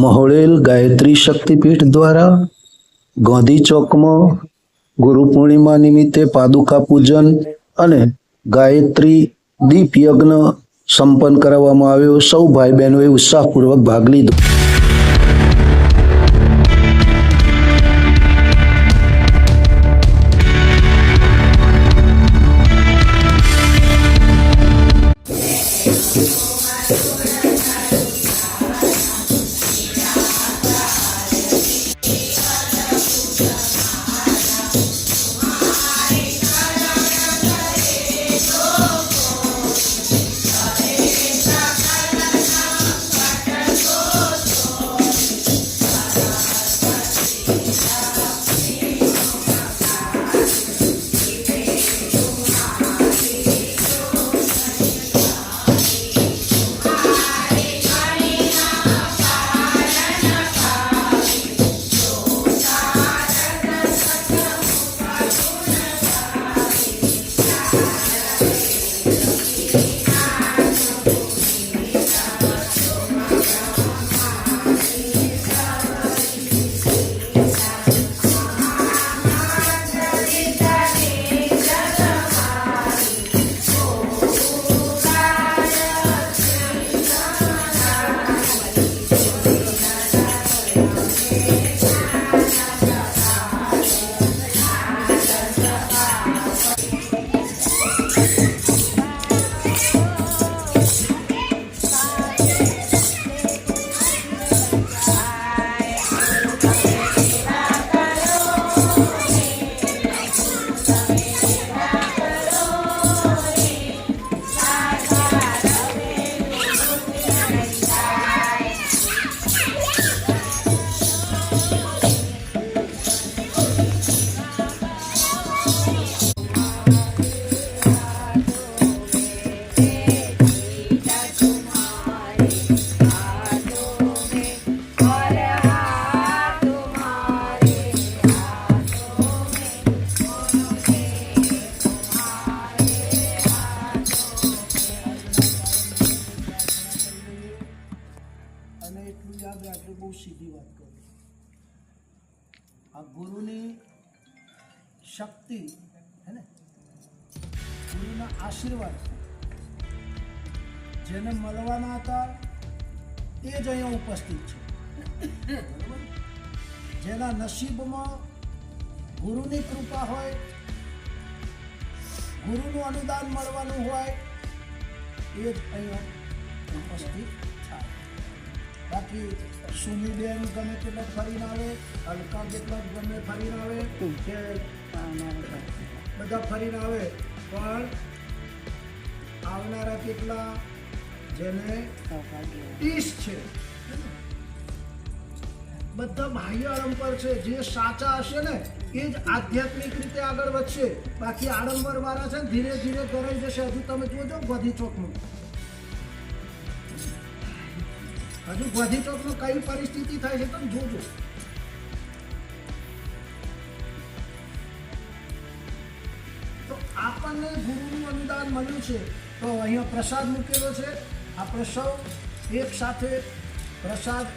મહોળેલ ગાયત્રી શક્તિપીઠ દ્વારા ગાંધી ચોકમાં ગુરુ પૂર્ણિમા નિમિત્તે પાદુકા પૂજન અને ગાયત્રી દીપ યજ્ઞ સંપન્ન કરવામાં આવ્યો। સૌ ભાઈ બહેનોએ ઉત્સાહપૂર્વક ભાગ લીધો। બહુ સીધી વાત કરું, આ ગુરુની શક્તિ હે ને, ગુરુના આશીર્વાદ જેને મળવાના હતા એ જ અહીંયા ઉપસ્થિત છે। જેના નસીબમાં ગુરુની કૃપા હોય, ગુરુનું અનુદાન મળવાનું હોય એ જ અહીંયા ઉપસ્થિત થાય। બાકી સુનીબેન ગમે તેટલા ફરીને આવે, અલકા જેટલા ગમે ફરીને આવે, કે બધા ફરીને આવે, પણ આવનારા કેટલા જેને ઈશ છે, બધા બાહ્ય આડંબર છે। જે સાચા હશે ને એ જ આધ્યાત્મિક રીતે આગળ વધશે। બાકી આડંબર વાળા છે ધીરે ધીરે કરાઈ જશે। હજુ તમે જોજો ગાંધી ચોકનું, હજુ ગાંધી ચોકમાં કઈ પરિસ્થિતિ થાય છે તમે જોજો। તો આપણને ગુરુનું અનુદાન મળ્યું છે, તો અહીંયા પ્રસાદ મૂકેલો છે। આપણે સૌ એક સાથે પ્રસાદ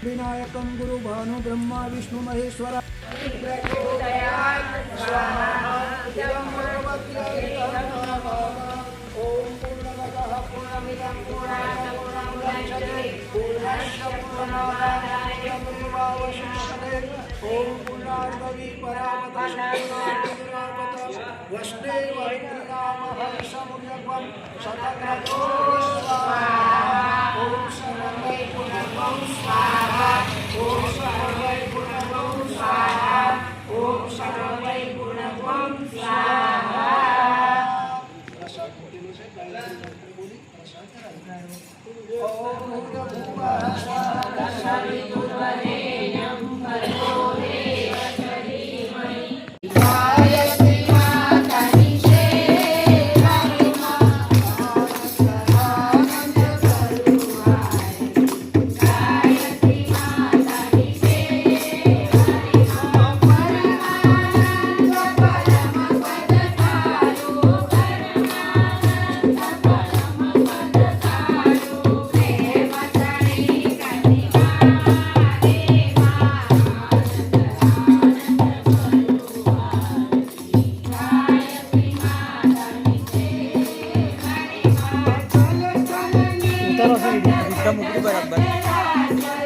विनायकं गुरु भानु ब्रह्मा विष्णु महेश्वर ओम पूर्णमदः पूर्णमिदं पूर्णात् पूर्णमुदच्यते पूर्णस्य पूर्णमादाय पूर्णमेवावशिष्यते ओम पूर्णार्धवी परामतः वष्णेव हरिसमुद्रं शतक्रतो स्वाहा ओम सर्वै पुनर्वं स्वाहा ओम सर्वै पुनर्वं स्वाहा ओम सर्वै पुनर्वं स्वाहा Udah muka berabar.